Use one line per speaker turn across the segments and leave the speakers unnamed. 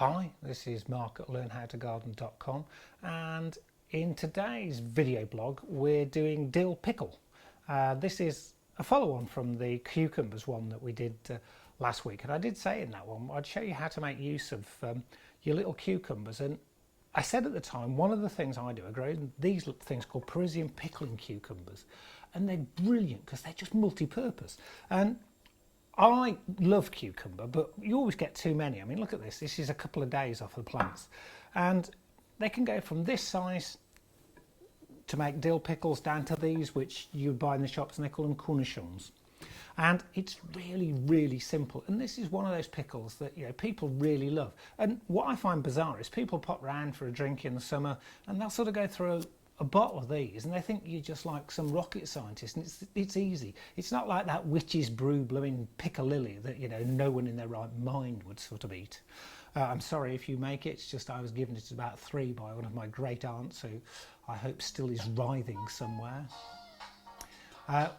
Hi, this is Mark at learnhowtogarden.com, and in today's video blog we're doing dill pickle. This is a follow-on from the cucumbers one that we did last week, and I did say in that one I'd show you how to make use of your little cucumbers. And I said at the time, one of the things I do, I grow these things called Parisian pickling cucumbers, and they're brilliant because they're just multi-purpose. And I love cucumber, but you always get too many. I mean, look at this. This is a couple of days off the plants. And they can go from this size to make dill pickles down to these, which you buy in the shops, and they call them cornichons. And it's really, really simple. And this is one of those pickles that, you know, people really love. And what I find bizarre is people pop round for a drink in the summer and they'll sort of go through a bottle of these and they think you're just like some rocket scientist, and it's easy. It's not like that witch's brew blooming piccalilli that, you know, no one in their right mind would sort of eat. I'm sorry if you make it. It's just I was given it at about 3 by one of my great aunts, who I hope still is writhing somewhere. I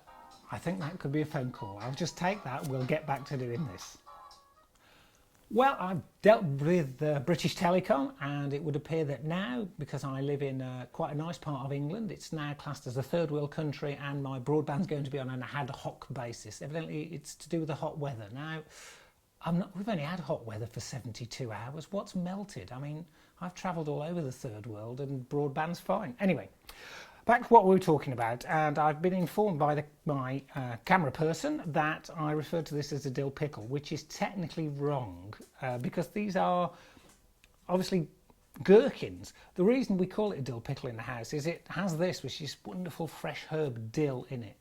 think that could be a phone call. I'll just take that. We'll get back to doing this. Well, I've dealt with British Telecom, and it would appear that now, because I live in quite a nice part of England, it's now classed as a third world country, and my broadband's going to be on an ad hoc basis. Evidently, it's to do with the hot weather. Now, we've only had hot weather for 72 hours. What's melted? I mean, I've travelled all over the third world, and broadband's fine. Anyway, back to what we were talking about, and I've been informed by my camera person that I referred to this as a dill pickle, which is technically wrong because these are obviously gherkins. The reason we call it a dill pickle in the house is it has this, which is wonderful fresh herb dill in it.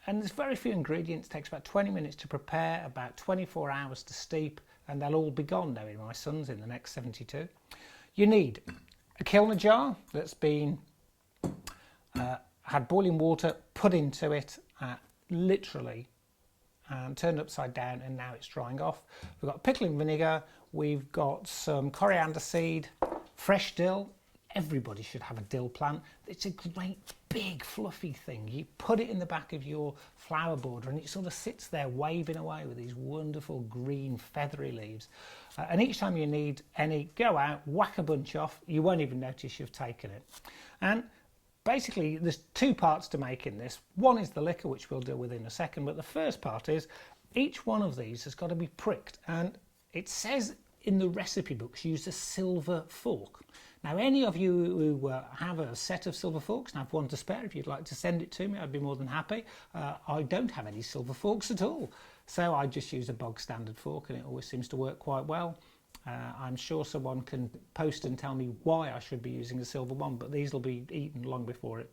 And there's very few ingredients. It takes about 20 minutes to prepare, about 24 hours to steep, and they'll all be gone now in my son's in the next 72. You need a kilner jar that's been had boiling water put into it, literally, and turned upside down, and now it's drying off. We've got pickling vinegar, we've got some coriander seed, fresh dill. Everybody should have a dill plant. It's a great big fluffy thing. You put it in the back of your flower border and it sort of sits there waving away with these wonderful green feathery leaves. And each time you need any, go out, whack a bunch off. You won't even notice you've taken it. And basically, there's 2 parts to making this. One is the liquor, which we'll deal with in a second, but the first part is each one of these has got to be pricked, and it says in the recipe books use a silver fork. Now, any of you who have a set of silver forks and have one to spare, if you'd like to send it to me, I'd be more than happy. I don't have any silver forks at all, so I just use a bog standard fork, and it always seems to work quite well. I'm sure someone can post and tell me why I should be using a silver one, but these will be eaten long before it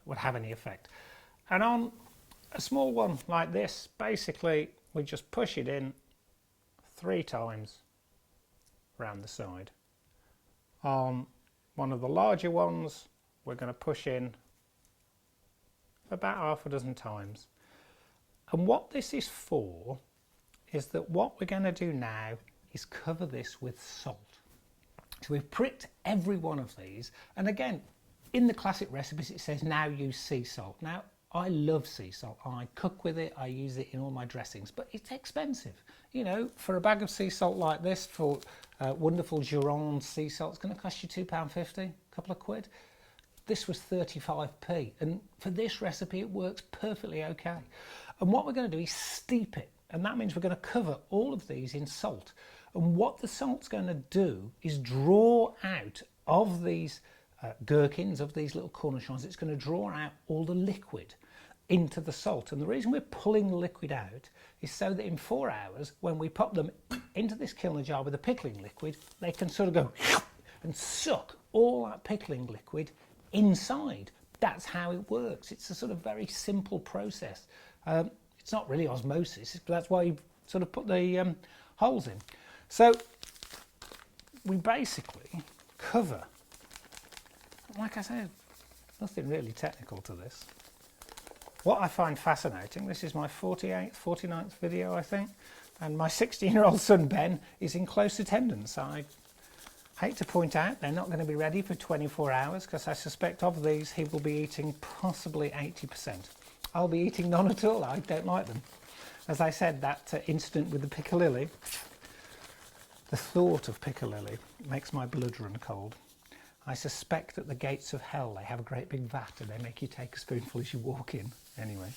would have any effect. And on a small one like this, basically we just push it in 3 times around the side. On one of the larger ones, we're going to push in about half a dozen times. And what this is for is that what we're going to do now is cover this with salt. So we've pricked every one of these, and again, in the classic recipes it says now use sea salt. Now, I love sea salt. I cook with it, I use it in all my dressings, but it's expensive. You know, for a bag of sea salt like this, for wonderful Gironde sea salt, it's going to cost you £2.50, a couple of quid. This was 35p, and for this recipe it works perfectly okay. And what we're going to do is steep it, and that means we're going to cover all of these in salt. And what the salt's going to do is draw out of these gherkins, of these little cornichons, it's going to draw out all the liquid into the salt. And the reason we're pulling the liquid out is so that in 4 hours, when we pop them into this kilner jar with the pickling liquid, they can sort of go and suck all that pickling liquid inside. That's how it works. It's a sort of very simple process. It's not really osmosis, but that's why you sort of put the holes in. So we basically cover, like I said, nothing really technical to this. What I find fascinating, this is my 48th, 49th video, I think, and my 16-year-old son Ben is in close attendance. I hate to point out they're not going to be ready for 24 hours because I suspect of these he will be eating possibly 80%. I'll be eating none at all. I don't like them. As I said, that incident with the piccalilli The thought of piccalilli makes my blood run cold. I suspect at the gates of hell they have a great big vat and they make you take a spoonful as you walk in. Anyway,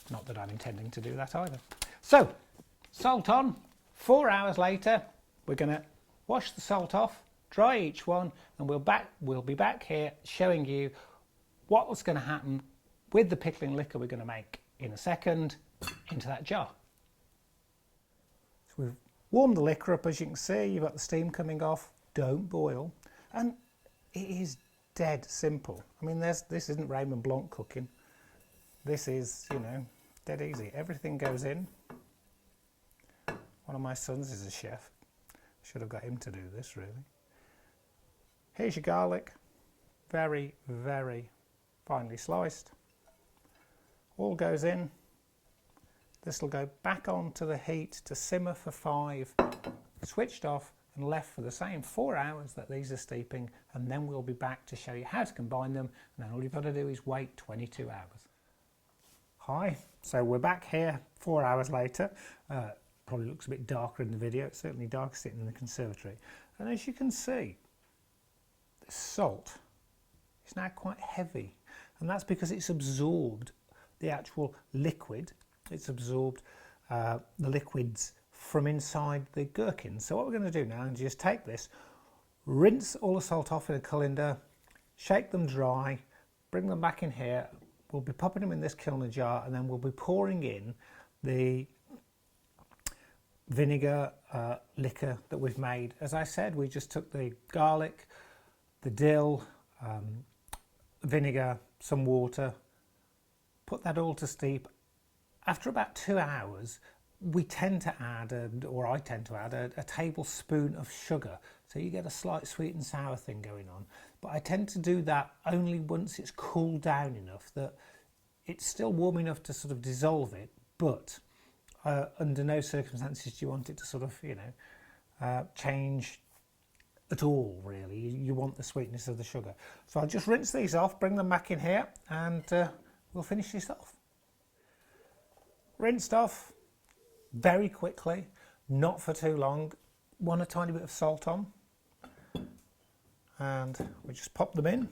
not that I'm intending to do that either. So, salt on. 4 hours later, we're going to wash the salt off, dry each one, and we'll be back here showing you what's going to happen with the pickling liquor we're going to make in a second into that jar. So we've warmed the liquor up, as you can see. You've got the steam coming off. Don't boil. And it is dead simple. I mean, this isn't Raymond Blanc cooking. This is, you know, dead easy. Everything goes in. One of my sons is a chef. Should have got him to do this, really. Here's your garlic. Very, very finely sliced. All goes in. This will go back onto the heat to simmer for 5, switched off and left for the same 4 hours that these are steeping, and then we'll be back to show you how to combine them, and then all you've got to do is wait 22 hours. Hi, so we're back here 4 hours later. Probably looks a bit darker in the video. It's certainly darker sitting in the conservatory. And as you can see, the salt is now quite heavy, and that's because it's absorbed the actual liquid. It's absorbed the liquids from inside the gherkins. So what we're going to do now is just take this, rinse all the salt off in a colander, shake them dry, bring them back in here. We'll be popping them in this kilner jar, and then we'll be pouring in the vinegar liquor that we've made. As I said, we just took the garlic, the dill, vinegar, some water, put that all to steep. After about 2 hours, we tend to add, or I tend to add, a tablespoon of sugar. So you get a slight sweet and sour thing going on. But I tend to do that only once it's cooled down enough that it's still warm enough to sort of dissolve it, but under no circumstances do you want it to sort of, you know, change at all, really. You want the sweetness of the sugar. So I'll just rinse these off, bring them back in here, and we'll finish this off. Rinsed off very quickly, not for too long. Want a tiny bit of salt on, and we just pop them in.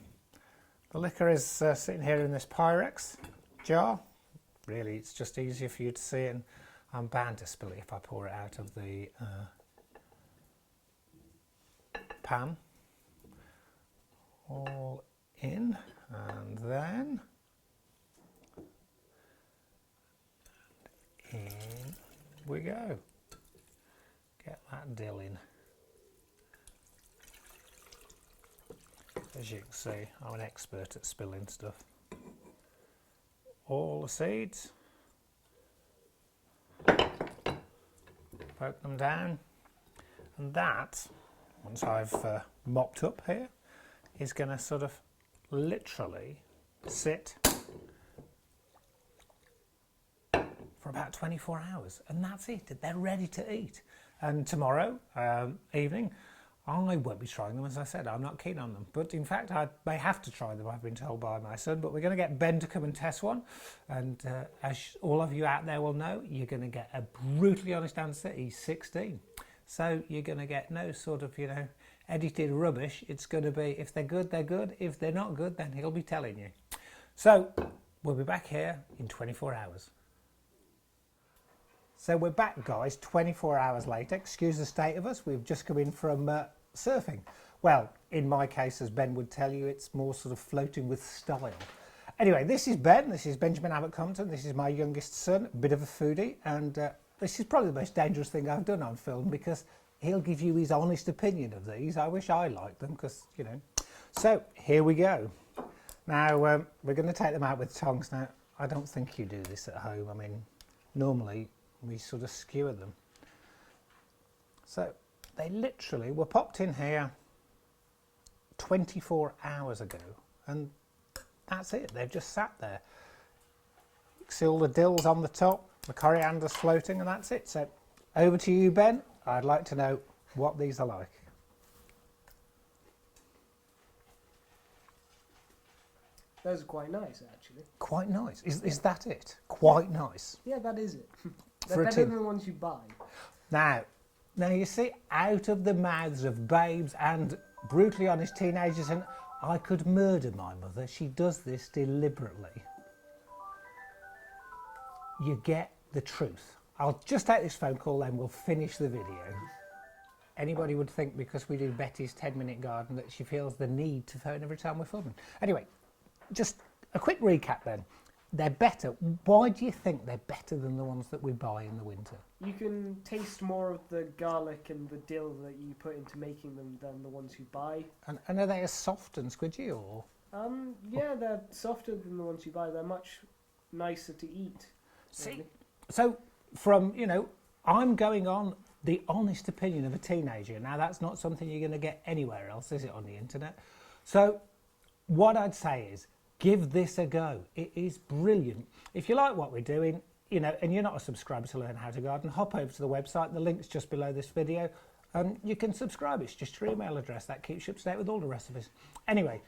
The liquor is sitting here in this Pyrex jar. Really, it's just easier for you to see it, and I'm bound to spill it if I pour it out of the pan. All in, and then in we go. Get that dill in. As you can see, I'm an expert at spilling stuff. All the seeds. Poke them down. And that, once I've mopped up here, is going to sort of literally sit for about 24 hours, and that's it. They're ready to eat. And tomorrow evening, I won't be trying them. As I said, I'm not keen on them, but in fact I may have to try them, I've been told by my son. But we're going to get Ben to come and test one, and as all of you out there will know, you're going to get a brutally honest answer. He's 16, so you're going to get no sort of, you know, edited rubbish. It's going to be, if they're good, they're good. If they're not good, then he'll be telling you. So we'll be back here in 24 hours. So we're back, guys, 24 hours later. Excuse the state of us, we've just come in from surfing. Well, in my case, as Ben would tell you, it's more sort of floating with style. Anyway, this is Ben, this is Benjamin Abbott-Compton, this is my youngest son, a bit of a foodie, and this is probably the most dangerous thing I've done on film, because he'll give you his honest opinion of these. I wish I liked them, because, you know. So, here we go. Now, we're going to take them out with tongs. Now, I don't think you do this at home. I mean, normally we sort of skewer them. So they literally were popped in here 24 hours ago, and that's it. They've just sat there. You can see all the dills on the top, the coriander's floating, and that's it. So over to you, Ben. I'd like to know what these are like.
Those are quite nice, actually.
Quite nice. Is that it? Quite nice.
Yeah, that is it.
For
They're
a
better
tin.
than the ones you buy.
Now, Now you see, out of the mouths of babes and brutally honest teenagers, and I could murder my mother, she does this deliberately. You get the truth. I'll just take this phone call, then we'll finish the video. Anybody would think because we do Betty's 10-minute garden that she feels the need to phone every time we're filming. Anyway, just a quick recap then. They're better. Why do you think they're better than the ones that we buy in the winter?
You can taste more of the garlic and the dill that you put into making them than the ones you buy.
And are they as soft and squidgy, or?
Yeah, they're softer than the ones you buy. They're much nicer to eat.
See,
really.
so from, you know, I'm going on the honest opinion of a teenager. Now, that's not something you're going to get anywhere else, is it, on the internet? So what I'd say is, give this a go. It is brilliant. If you like what we're doing, you know, and you're not a subscriber to Learn How to Garden, hop over to the website. The link's just below this video. You can subscribe. It's just your email address. That keeps you up to date with all the recipes. Anyway,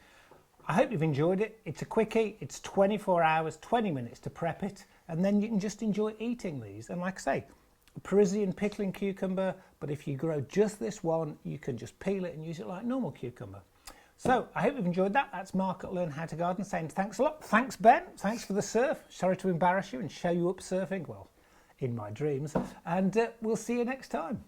I hope you've enjoyed it. It's a quickie. It's 24 hours, 20 minutes to prep it, and then you can just enjoy eating these. And like I say, Parisian pickling cucumber, but if you grow just this one, you can just peel it and use it like normal cucumber. So I hope you've enjoyed that. That's Mark at Learn How to Garden saying thanks a lot. Thanks, Ben. Thanks for the surf. Sorry to embarrass you and show you up surfing. Well, in my dreams. And we'll see you next time.